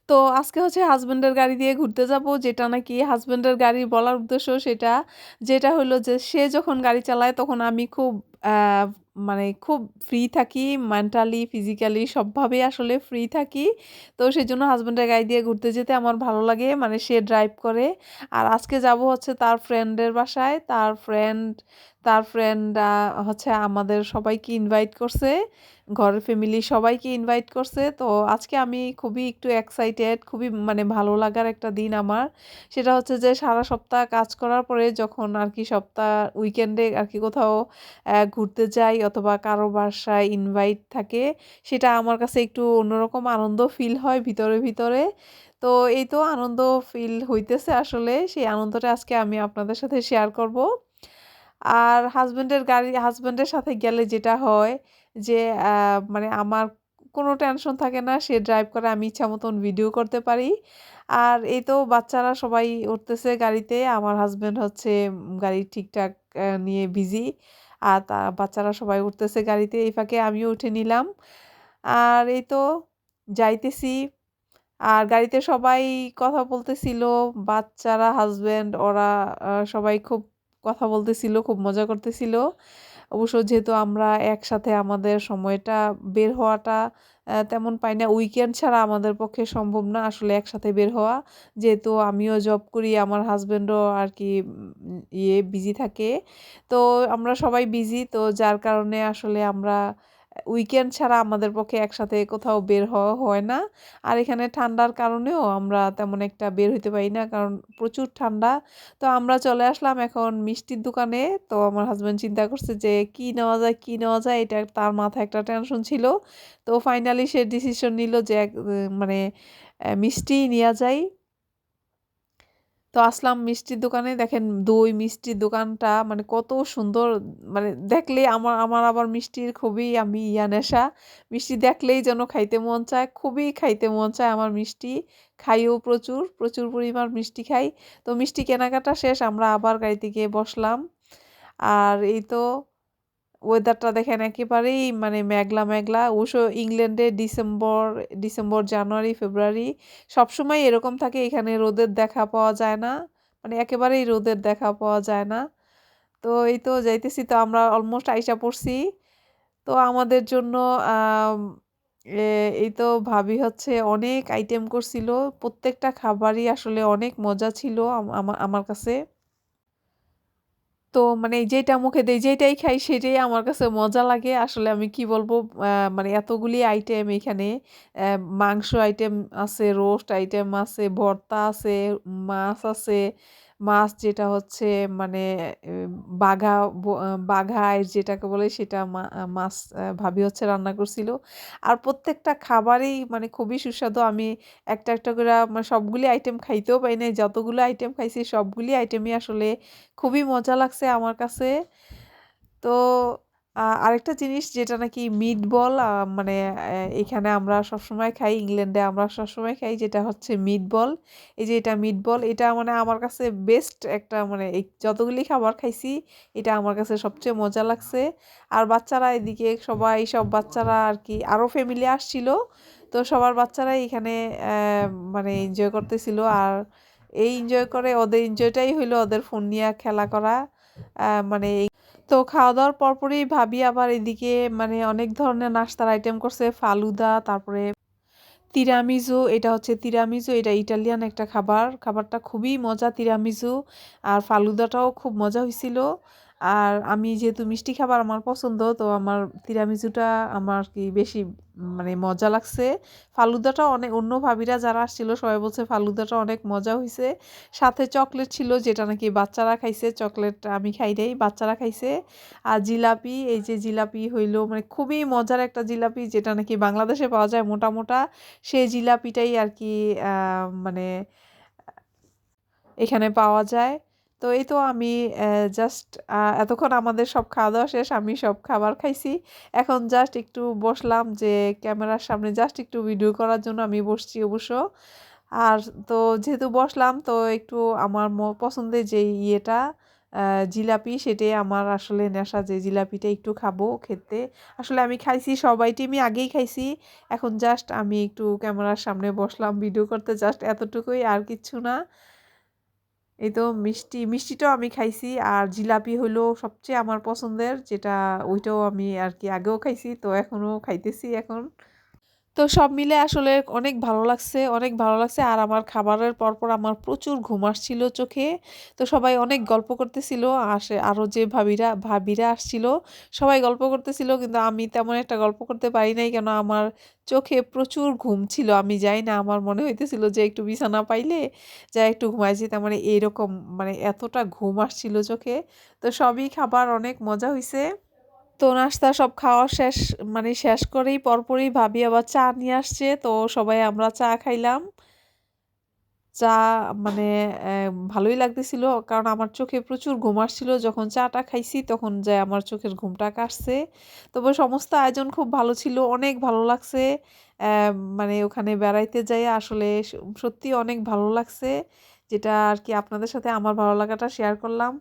তো আজকে হচ্ছে হাসব্যান্ডের গাড়ি দিয়ে ঘুরতে যাব, যেটা নাকি হাসব্যান্ডের গাড়ি বলার উদ্দেশ্য সেটা, যেটা হলো যে সে যখন গাড়ি চালায় তখন আমি খুব মানে খুব ফ্রি থাকি, মেন্টালি ফিজিক্যালি সবভাবেই আসলে ফ্রি থাকি। তো সেজন্য হাসব্যান্ডের গাড়ি দিয়ে ঘুরতে যেতে আমার ভালো লাগে, মানে সে ড্রাইভ করে। আর আজকে যাব হচ্ছে তার ফ্রেন্ডের বাসায়, তার ফ্রেন্ড হচ্ছে আমাদের সবাইকে ইনভাইট করছে, ঘরের ফ্যামিলি সবাইকে ইনভাইট করছে। তো আজকে আমি খুবই একটু এক্সাইটেড, খুবই মানে ভালো লাগার একটা দিন আমার। সেটা হচ্ছে যে সারা সপ্তাহ কাজ করার পরে যখন আর কি সপ্তাহ উইকেন্ডে আর কি কোথাও ঘুরতে যাই অথবা কারো বাসায় ইনভাইট থাকে, সেটা আমার কাছে একটু অন্যরকম আনন্দ ফিল হয় ভিতরে ভিতরে। তো এই তো আনন্দ ফিল হইতেছে আসলে, সেই আনন্দটা আজকে আমি আপনাদের সাথে শেয়ার করব। আর হাসব্যান্ডের সাথে গেলে যেটা হয় যে মানে আমার কোনো টেনশন থাকে না, সে ড্রাইভ করে, আমি ইচ্ছা মতন ভিডিও করতে পারি। আর এই তো বাচ্চারা সবাই উঠতেছে গাড়িতে, আমার হাসব্যান্ড হচ্ছে গাড়ি ঠিকঠাক নিয়ে বিজি। আর বাচ্চারা সবাই উঠতেছে গাড়িতে, এই ফাঁকে আমিও উঠে নিলাম। আর এই তো যাইতেছি। আর গাড়িতে সবাই কথা বলতেছিল, বাচ্চারা, হাসব্যান্ড, ওরা সবাই খুব কথা বলতেছিল, খুব মজা করতেছিল। অবশ্য যেহেতু আমরা একসাথে আমাদের সময়টা বের হওয়াটা তেমন পাই না, উইকেন্ড ছাড়া আমাদের পক্ষে সম্ভব না আসলে একসাথে বের হওয়া। যেহেতু আমিও জব করি, আমার হাসব্যান্ডও আর কি বিজি থাকে। তো আমরা সবাই বিজি, তো যার কারণে আসলে আমরা উইকেন্ড ছাড়া আমাদের পক্ষে একসাথে কোথাও বের হওয়া হয় না। আর এখানে ঠান্ডার কারণেও আমরা তেমন একটা বের হইতে পারি না, কারণ প্রচুর ঠান্ডা। তো আমরা চলে আসলাম এখন মিষ্টির দোকানে। তো আমার হাসব্যান্ড চিন্তা করছে যে কি নেওয়া যায়, কি নেওয়া যায়, এটা তার মাথায় একটা টেনশন ছিল। তো ফাইনালি সে ডিসিশন নিল যে মানে মিষ্টিই নেওয়া যায়। তো আসলাম মিষ্টির দোকানে, দেখেন দই মিষ্টির দোকানটা মানে কত সুন্দর, মানে দেখলেই আমার আমার আবার মিষ্টির খুবই আমি নেশা। মিষ্টি দেখলেই যেন খাইতে মন চায়, খুবই খাইতে মন চায় আমার মিষ্টি। খাইও প্রচুর, প্রচুর পরিমাণ মিষ্টি খাই। তো মিষ্টি কেনাকাটা শেষ, আমরা আবার গাড়িতে গিয়ে বসলাম। আর এই তো ওয়েদারটা দেখেন একেবারেই মানে মেঘলা মেঘলা। অবশ্য ইংল্যান্ডে ডিসেম্বর, জানুয়ারি, ফেব্রুয়ারি সবসময় এরকম থাকে, এখানে রোদের দেখা পাওয়া যায় না, মানে একেবারেই রোদের দেখা পাওয়া যায় না। তো এই তো যাইতেছি, তো আমরা অলমোস্ট আইসা পড়ছি। তো আমাদের জন্য আম, এই তো ভাবি হচ্ছে অনেক আইটেম করছিল, প্রত্যেকটা খাবারই আসলে অনেক মজা ছিল আমার কাছে। তো মানে যেটা মুখে দেই, যেটাই খাই সেটাই আমার কাছে মজা লাগে। আসলে আমি কি বলবো, মানে এতগুলি আইটেম এখানে, অ্যা মাংস আইটেম আছে, রোস্ট আইটেম আছে, ভর্তা আছে, মাছ আছে। মাছ যেটা হচ্ছে মানে এ বাঘা বাঘা আইস যেটাকে বলে সেটা মাছ ভাবি হচ্ছে রান্না করছিল। আর প্রত্যেকটা খাবারেই মানে খুবই সুস্বাদু। আমি একটা, একটা করে মানে সবগুলি আইটেম খাইতেও পারি নাই। যতগুলো আইটেম খাইছি সবগুলি আইটেমই আসলে খুবই মজা লাগছে আমার কাছে। তো আরেকটা জিনিস যেটা নাকি মিটবল, মানে এখানে আমরা সবসময় খাই, ইংল্যান্ডে আমরা সবসময় খাই, যেটা হচ্ছে মিটবল। এই যে এটা মিটবল, এটা মানে আমার কাছে বেস্ট একটা, মানে এই যতগুলি খাবার খাইছি এটা আমার কাছে সবচেয়ে মজা লাগছে। আর বাচ্চারা এদিকে সব বাচ্চারা আর কি আরও ফ্যামিলি আসছিল। তো সবার বাচ্চারাই এখানে মানে এনজয় করতেছিল। আর এই এনজয় করে, ওদের এনজয়টাই হইলো ওদের ফোন নিয়ে খেলা করা। মানে তো খাওয়া-দাওয়ার পরপরই ভাবি আবার এদিকে মানে অনেক ধরনের নাস্তার আইটেম করছে। ফালুদা, তারপরে তিরামিজু, এটা হচ্ছে তিরামিজু, এটা ইটালিয়ান একটা খাবার। খাবারটা খুবই মজা তিরামিজু। আর ফালুদাটাও খুব মজা হইছিল। আর আমি যেহেতু মিষ্টি খাবার আমার পছন্দ, তো আমার তিরামিজুটা আমার কি বেশি মানে মজা লাগছে। ফালুদাটা অনেক, অন্য ভাবিরা যারা আসছিল সবাই বলছে ফালুদাটা অনেক মজা হইছে। সাথে চকলেট ছিল যেটা নাকি বাচ্চারা খাইছে, চকলেট আমি খাই নাই, বাচ্চারা খাইছে। আর জিলাপি, এই যে জিলাপি হইলো মানে খুবই মজার একটা জিলাপি, যেটা নাকি বাংলাদেশে পাওয়া যায় মোটা, মোটা। সেই জিলাপিটাই আর কি মানে এখানে পাওয়া যায়। তো এই তো আমি জাস্ট এতক্ষণ আমাদের সব খাওয়া-দাওয়া শেষ। আমি সব খাবার খাইছি। এখন জাস্ট একটু বসলাম যে ক্যামেরার সামনে জাস্ট একটু ভিডিও করার জন্য আমি বসছি অবশ্য। আর তো যেহেতু বসলাম তো একটু আমার পছন্দের যে ইয়েটা জিলাপি, সেটাই আমার আসলে নেশা যে জিলাপিটা একটু খাবো খেতে। আসলে আমি খাইছি, সবাই টিমই আগেই খাইছি। এখন জাস্ট আমি একটু ক্যামেরার সামনে বসলাম ভিডিও করতে, জাস্ট এতটুকুই, আর কিচ্ছু না। এই তো মিষ্টিটাও আমি খাইছি, আর জিলাপি হইলো সবচেয়ে আমার পছন্দের, যেটা ওইটাও আমি আর কি আগেও খাইছি, তো এখনো খাইতেছি এখন। তো সব মিলে আসলে অনেক ভালো লাগছে, অনেক ভালো লাগছে। আর আমার খাবারের পরপর আমার প্রচুর ঘুম আসছিল চোখে। তো সবাই অনেক গল্প করতেছিল। আরো যে ভাবিরা আসছিল, সবাই গল্প করতেছিল। কিন্তু আমি তেমন একটা গল্প করতে পারি নাই। কেন আমার চোখে প্রচুর ঘুম ছিল। আমি জানি না, আমার মনে হইতেছিল যে একটু বিছানা পাইলে যাই একটু ঘুমাই যেতাম। মানে এরকম, মানে এতটা ঘুম আসছিল চোখে। তো সবই খাবার অনেক মজা হইছে। তো নাস্তা সব খাওয়া শেষ, মানে শেষ করেই পরপরই ভাবি আবার চা নিয়ে আসছে। তো সবাই আমরা চা খাইলাম। চা মানে ভালোই লাগতেছিল, কারণ আমার চোখে প্রচুর ঘুম আসছিল। যখন চাটা খাইছি তখন যায় আমার চোখের ঘুমটা কাটছে। তবে সমস্ত আয়োজন খুব ভালো ছিল, অনেক ভালো লাগছে। মানে ওখানে বেড়াইতে যাই আসলে সত্যি অনেক ভালো লাগছে, যেটা আর কি আপনাদের সাথে আমার ভালো লাগাটা শেয়ার করলাম।